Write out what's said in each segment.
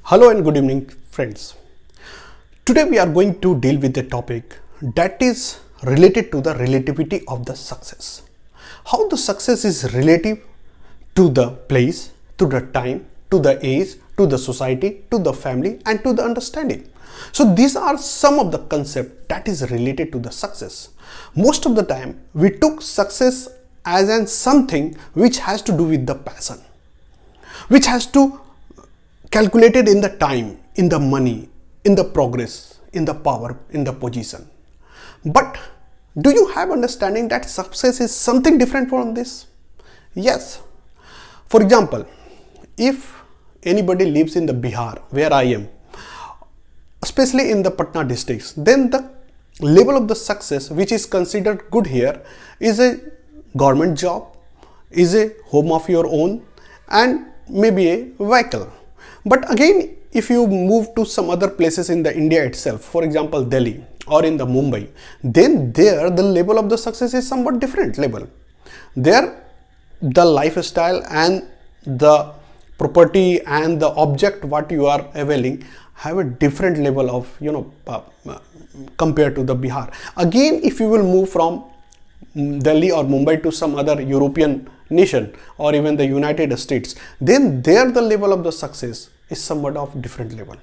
Hello and good evening, friends. Today we are going to deal with a topic that is related to the relativity of the success. How the success is relative to the place, to the time, to the age, to the society, to the family, and to the understanding. So these are some of the concepts that is related to the success. Most of the time we took success as an something which has to do with the passion, which has to calculated in the time, in the money, in the progress, in the power, in the position. But do you have understanding that success is something different from this? Yes. For example, if anybody lives in the Bihar where I am, especially in the Patna districts, then the level of the success which is considered good here is a government job, is a home of your own, and maybe a vehicle. But again, if you move to some other places in the India itself, for example Delhi or in the Mumbai, then there the level of the success is somewhat different level. There the lifestyle and the property and the object what you are availing have a different level of compared to the Bihar. Again, if you will move from Delhi or Mumbai to some other European nation or even the United States, then there the level of the success is somewhat of different level.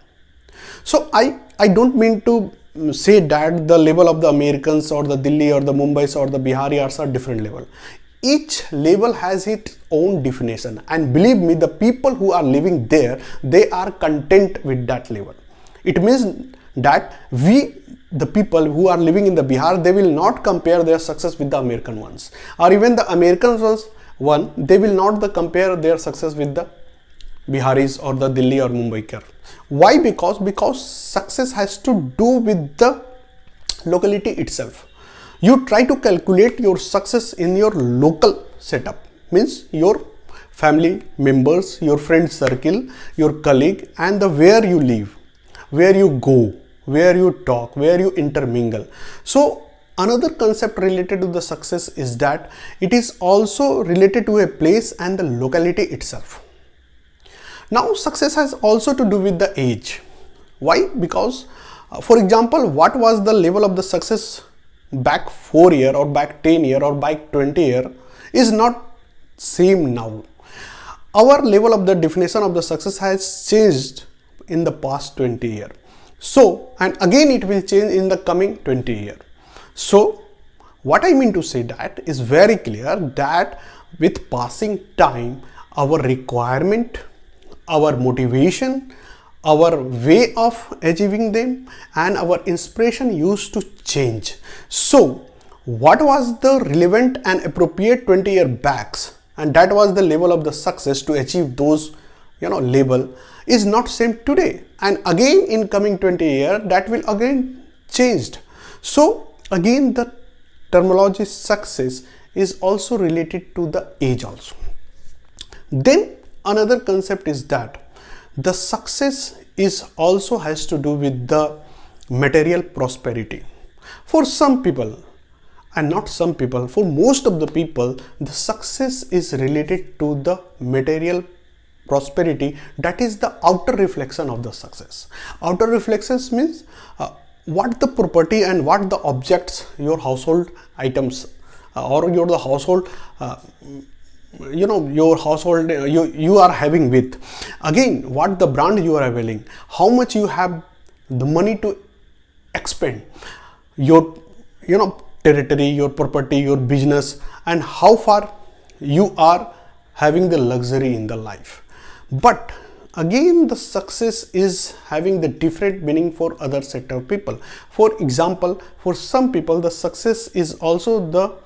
So I don't mean to say that the level of the Americans or the Delhi or the Mumbais or the Biharians are different level. Each level has its own definition, and believe me, the people who are living there, they are content with that level. It means that the people who are living in the Bihar, they will not compare their success with the American ones, or even the American ones, they will not compare their success with the Biharis or the Delhi or Mumbaikar. Why? Because success has to do with the locality itself. You try to calculate your success in your local setup, means your family members, your friend circle, your colleague, and the where you live, where you go, where you talk, where you intermingle. So another concept related to the success is that it is also related to a place and the locality itself. Now success has also to do with the age. Why? Because for example, what was the level of the success back 4 year or back 10 year or back 20 year is not same now. Our level of the definition of the success has changed in the past 20 year. So, and again it will change in the coming 20 year. So what I mean to say that is very clear that with passing time, our requirement, our motivation, our way of achieving them, and our inspiration used to change. So what was the relevant and appropriate 20 year backs, and that was the level of the success to achieve those level, is not same today, and again in coming 20 years that will again changed. So again the terminology success is also related to the age also. Then another concept is that the success is also has to do with the material prosperity. For some people, and not some people, for most of the people, the success is related to the material prosperity, that is the outer reflection of the success. Outer reflections means what the property and what the objects, your household items or your the household your household you are having with, again what the brand you are availing, how much you have the money to expend, your territory, your property, your business, and how far you are having the luxury in the life. But again the success is having the different meaning for other set of people. For example, for some people the success is also the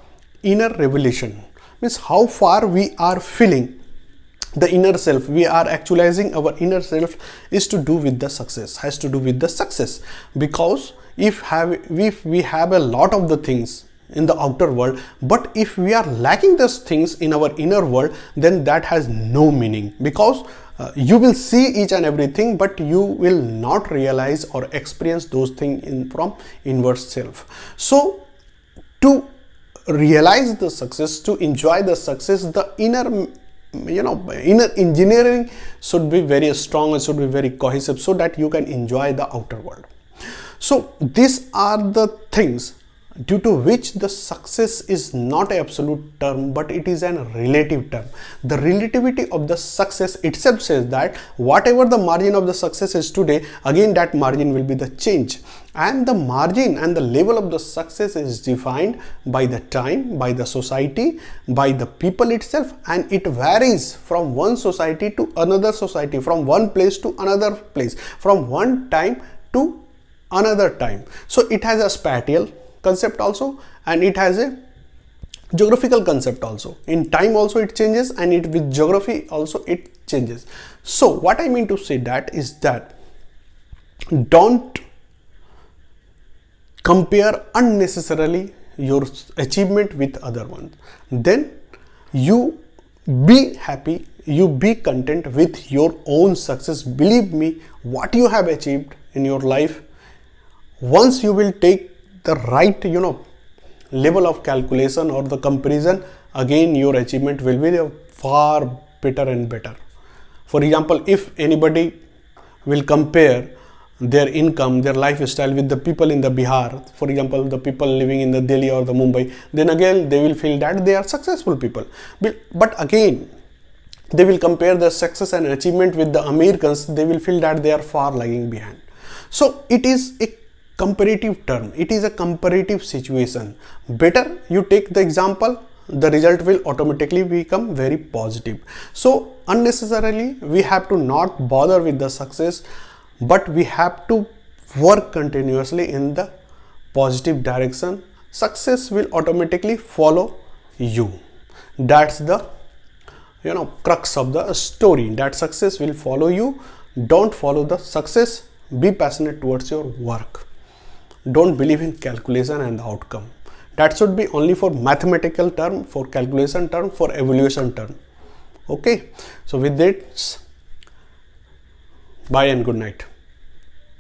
inner revelation, means how far we are feeling the inner self, we are actualizing our inner self, is to do with the success, has to do with the success. Because if we have a lot of the things in the outer world, but if we are lacking those things in our inner world, then that has no meaning, because you will see each and everything, but you will not realize or experience those things from inward self. So to realize the success, to enjoy the success, the inner inner engineering should be very strong and should be very cohesive so that you can enjoy the outer world. So these are the things due to which the success is not an absolute term, but it is a relative term. The relativity of the success itself says that whatever the margin of the success is today, again that margin will be the change, and the margin and the level of the success is defined by the time, by the society, by the people itself, and it varies from one society to another society, from one place to another place, from one time to another time. So it has a spatial concept also, and it has a geographical concept also. In time also it changes, and it with geography also it changes. So what I mean to say that is that don't compare unnecessarily your achievement with other ones. Then you be happy, you be content with your own success. Believe me, what you have achieved in your life, once you will take the right level of calculation or the comparison, again your achievement will be far better and better. For example, if anybody will compare their income, their lifestyle with the people in the Bihar, for example the people living in the Delhi or the Mumbai, then again they will feel that they are successful people. But again they will compare their success and achievement with the Americans, they will feel that they are far lagging behind. So it is a comparative term, it is a comparative situation. Better you take the example, the result will automatically become very positive. So unnecessarily we have to not bother with the success, but we have to work continuously in the positive direction. Success will automatically follow you. That's the crux of the story, that success will follow you. Don't follow the success, be passionate towards your work. Don't believe in calculation and the outcome. That should be only for mathematical term, for calculation term, for evaluation term. Okay, so with this, bye and good night.